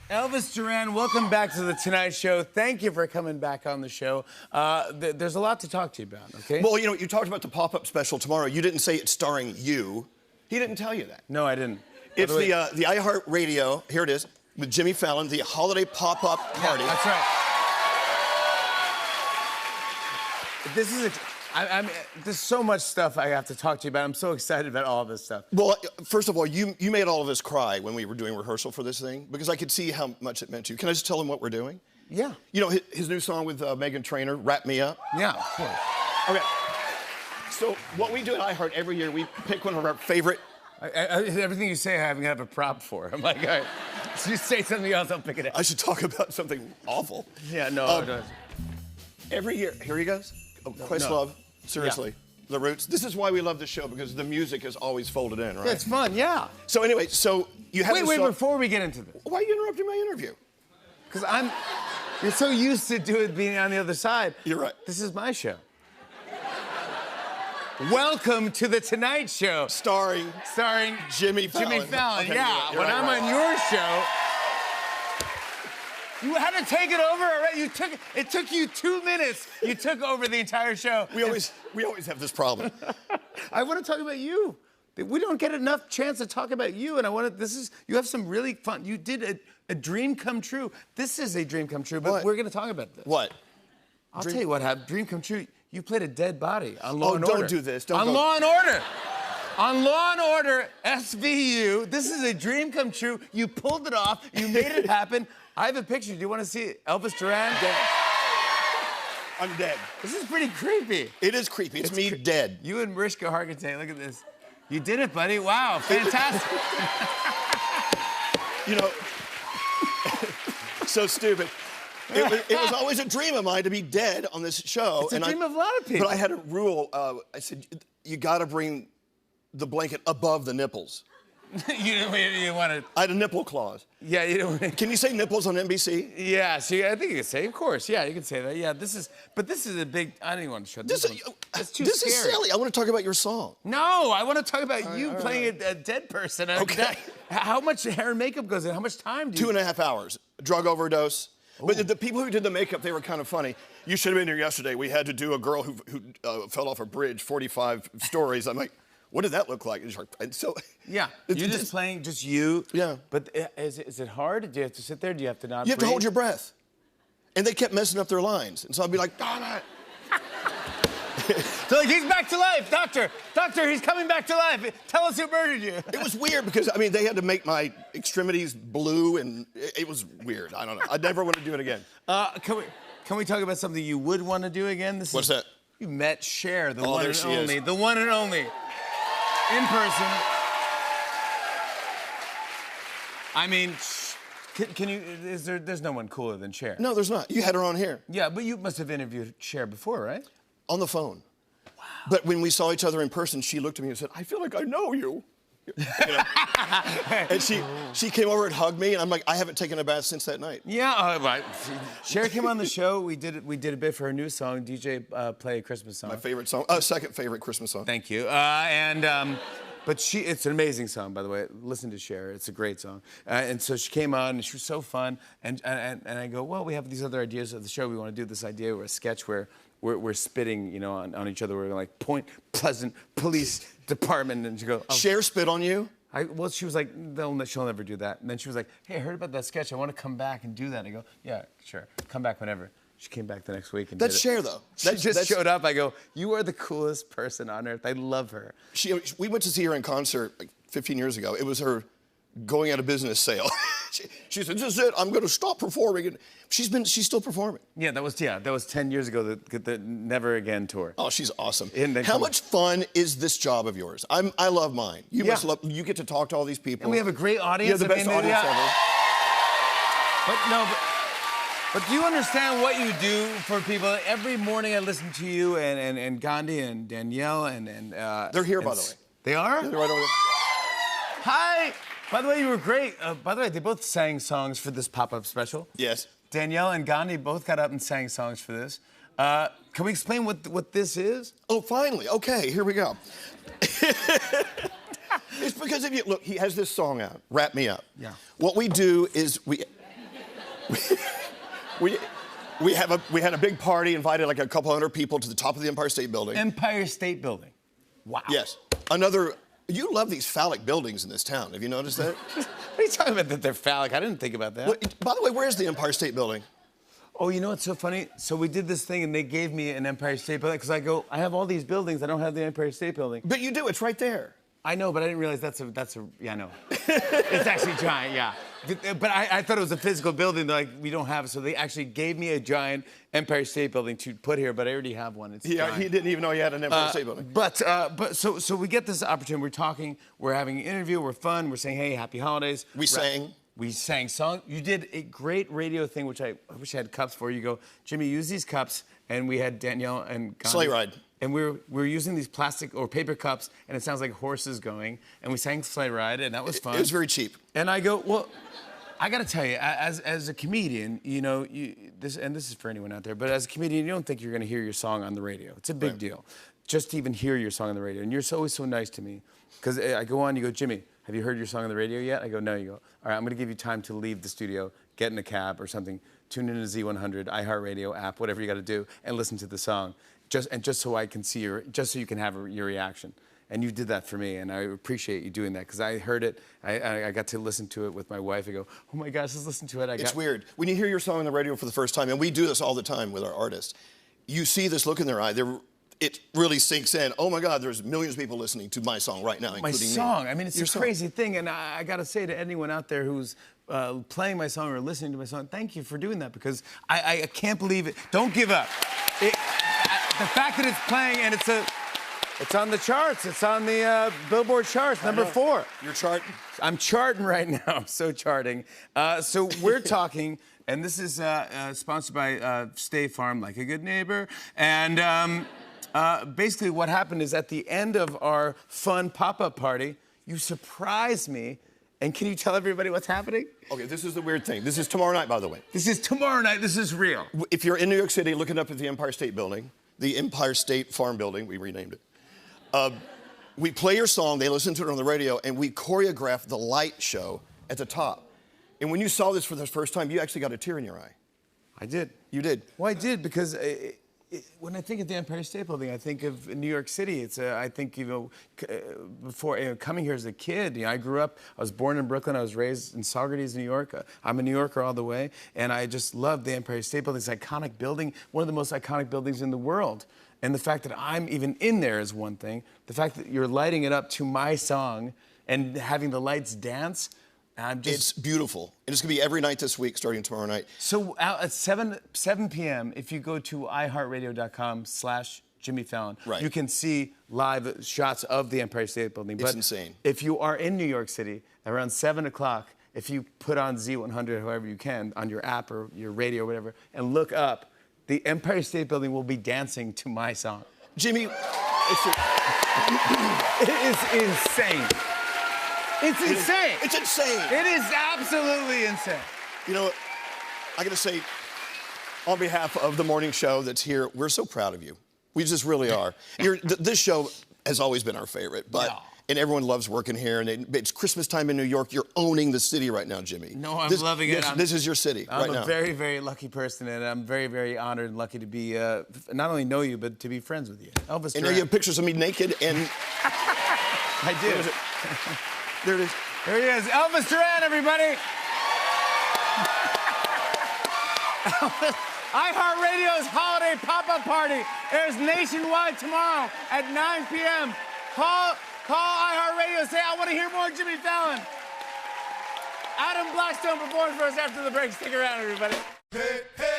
Elvis Duran, welcome back to The Tonight Show. Thank you for coming back on the show. There's a lot to talk to you about, okay? Well, you know, you talked about the pop-up special tomorrow. You didn't say it's starring you. He didn't tell you that. No, I didn't. It's the iHeartRadio, here it is, with Jimmy Fallon, the holiday pop-up party. Yeah, that's right. There's so much stuff I have to talk to you about. I'm so excited about all this stuff. Well, first of all, you made all of us cry when we were doing rehearsal for this thing, because I could see how much it meant to you. Can I just tell him what we're doing? Yeah. You know, his new song with Meghan Trainor, Wrap Me Up? Yeah, of course. Okay. So what we do at iHeart every year, we pick one of our favorite... Everything you say, I haven't have a prop for. I'm like, all right, so you say something else, I'll pick it up. I should talk about something awful. Yeah, no. Every year, here he goes. Questlove, seriously. Yeah. The Roots. This is why we love the show, because the music is always folded in, right? Yeah, it's fun, yeah. So anyway, so you have Wait, before we get into this. Why are you interrupting my interview? Because you're so used to being on the other side. You're right. This is my show. Welcome to The Tonight Show. Starring Jimmy Fallon. Jimmy Fallon, okay, yeah. You're when right, I'm on your show, you had to take it over already. It took you 2 minutes. You took over the entire show. We always have this problem. I want to talk about you. We don't get enough chance to talk about you, and you have some really fun. You did a dream come true. This is a dream come true, but we're going to talk about this. What? I'll tell you what happened. Dream come true. You played a dead body on Law and Order. Oh, don't do this. On Law and Order. On Law and Order, SVU. This is a dream come true. You pulled it off. You made it happen. I have a picture. Do you want to see Elvis Duran? Dead. I'm dead. This is pretty creepy. It is creepy. It's me dead. You and Mariska Hargitay. Look at this. You did it, buddy. Wow, fantastic. You know, so stupid. It was always a dream of mine to be dead on this show. It's a dream of a lot of people. But I had a rule. I said, you got to bring the blanket above the nipples. you want to... I had a nipple clause. Yeah, you don't... Can you say nipples on NBC? Yeah, see, I think you can say, of course. Yeah, you can say that. Yeah, this is a big... I don't even want to show this. It's too this scary. Is silly. I want to talk about your song. No, I want to talk about you playing a dead person. Okay. How much hair and makeup goes in? How much time do you... 2.5 hours. Drug overdose. Ooh. But the people who did the makeup, they were kind of funny. You should have been here yesterday. We had to do a girl who fell off a bridge 45 stories. I'm like, what did that look like? And so, yeah, you're just playing, just you. Yeah. But is it hard? Do you have to sit there? Do you have to not You have breathe? to hold your breath. And they kept messing up their lines. And so I'd be like, darn it. So like, he's back to life, doctor. Doctor, he's coming back to life. Tell us who murdered you. It was weird because, I mean, they had to make my extremities blue, and it was weird. I don't know. I'd never want to do it again. Can we talk about something you would want to do again? What's that? You met Cher, the one there and she only. is. The one and only. In person. I mean, can you, there's no one cooler than Cher. No, there's not. You had her on here. Yeah, but you must have interviewed Cher before, right? On the phone. Wow. But when we saw each other in person, she looked at me and said, I feel like I know you. You know? And she came over and hugged me, and I'm like, I haven't taken a bath since that night. Yeah, right. Cher came on the show. We did a bit for her new song, DJ Play a Christmas Song. My favorite song, second favorite Christmas song. Thank you. But it's an amazing song, by the way. Listen to Cher. It's a great song. And so she came on, and she was so fun. And I go, well, we have these other ideas of the show. We want to do this idea where a sketch where we're spitting, you know, on each other. We're like, Point Pleasant Police Department. And she goes, oh. Cher spit on you? Well, she was like, she'll never do that. And then she was like, hey, I heard about that sketch. I want to come back and do that. I go, yeah, sure. Come back whenever. She came back the next week and That's Cher, though. She just showed up. I go, you are the coolest person on earth. I love her. We went to see her in concert like 15 years ago. It was her going out of business sale. she said, this is it. I'm going to stop performing. And she's still performing. Yeah, that was 10 years ago, the Never Again tour. Oh, she's awesome. How much fun is this job of yours? I love mine. You must love. You get to talk to all these people. And we have a great audience. You have the best audience ever. But do you understand what you do for people? Every morning I listen to you and Gandhi and Danielle and they're here, by the way. They are? Yeah, they're right over there. Hi. By the way, you were great. By the way, they both sang songs for this pop-up special. Yes. Danielle and Gandhi both got up and sang songs for this. Can we explain what this is? Oh, finally. Okay, here we go. It's because look, he has this song out, Wrap Me Up. Yeah. What we do is we had a big party, invited like a couple hundred people to the top of the Empire State Building. Empire State Building. Wow. Yes. You love these phallic buildings in this town. Have you noticed that? What are you talking about that they're phallic? I didn't think about that. Well, by the way, where is the Empire State Building? Oh, you know what's so funny? So we did this thing and they gave me an Empire State Building because I have all these buildings. I don't have the Empire State Building. But you do. It's right there. I know, but I didn't realize yeah, I know. It's actually giant, yeah. But I thought it was a physical building. They're like, we don't have it. So they actually gave me a giant Empire State Building to put here, but I already have one. It's giant. He didn't even know he had an Empire State Building. But so we get this opportunity. We're talking. We're having an interview. We're fun. We're saying, hey, happy holidays. We sang. We sang songs. You did a great radio thing, which I wish I had cups for. You go, Jimmy, use these cups. And we had Danielle and Gandhi. Sleigh Ride. And we were using these plastic or paper cups, and it sounds like horses going. And we sang Sleigh Ride, and that was fun. It was very cheap. And I go, well, I got to tell you, as a comedian, you know, this is for anyone out there, but as a comedian, you don't think you're going to hear your song on the radio. It's a big deal, just to even hear your song on the radio. And you're always so nice to me, because I go on, you go, Jimmy, have you heard your song on the radio yet? I go, no. You go, all right, I'm going to give you time to leave the studio, get in a cab or something, tune in to Z100, iHeartRadio app, whatever you got to do, and listen to the song, just so I can see just so you can have your reaction. And you did that for me, and I appreciate you doing that, because I heard it, I got to listen to it with my wife. I go, oh my gosh, let's listen to it. It's weird. When you hear your song on the radio for the first time, and we do this all the time with our artists, you see this look in their eye. It really sinks in. Oh my God, there's millions of people listening to my song right now, including me. My song. I mean, it's a crazy thing, and I got to say to anyone out there who's playing my song or listening to my song, thank you for doing that, because I can't believe it. Don't give up. The fact that it's playing and it's on the charts. It's on the Billboard charts, number 4. You're charting? I'm charting right now. I'm so charting. So we're talking, and this is sponsored by State Farm, like a good neighbor. And basically what happened is at the end of our fun pop-up party, you surprised me. And can you tell everybody what's happening? Okay, this is the weird thing. This is tomorrow night, by the way. This is tomorrow night. This is real. If you're in New York City, looking up at the Empire State Building, the Empire State Farm Building, we renamed it. We play your song, they listen to it on the radio, and we choreograph the light show at the top. And when you saw this for the first time, you actually got a tear in your eye. I did. You did? Well, I did, because when I think of the Empire State Building, I think of New York City. I think, before coming here as a kid, I grew up, I was born in Brooklyn, I was raised in Saugerties, New York. I'm a New Yorker all the way, and I just love the Empire State Building. It's an iconic building, one of the most iconic buildings in the world. And the fact that I'm even in there is one thing. The fact that you're lighting it up to my song and having the lights dance, It's beautiful. And it's going to be every night this week, starting tomorrow night. So at 7 p.m., if you go to iHeartRadio.com/Jimmy Fallon, you can see live shots of the Empire State Building. It's insane. If you are in New York City, around 7 o'clock, if you put on Z100, however you can, on your app or your radio or whatever, and look up, the Empire State Building will be dancing to my song. Jimmy, it is insane. It's insane. It's insane. It is absolutely insane. You know, I got to say, on behalf of the morning show that's here, we're so proud of you. We just really are. This show has always been our favorite, and everyone loves working here. And it's Christmas time in New York. You're owning the city right now, Jimmy. No, I'm loving it. This is your city right now. I'm a very, very lucky person, and I'm very, very honored and lucky to be, not only know you, but to be friends with you. Elvis Duran. And now you have pictures of me naked and... I do. There it is. There he is. Elvis Duran, everybody. iHeartRadio's holiday pop-up party airs nationwide tomorrow at 9 p.m. Call iHeartRadio, say, I want to hear more Jimmy Fallon. Adam Blackstone performs for us after the break. Stick around, everybody. Hey, hey.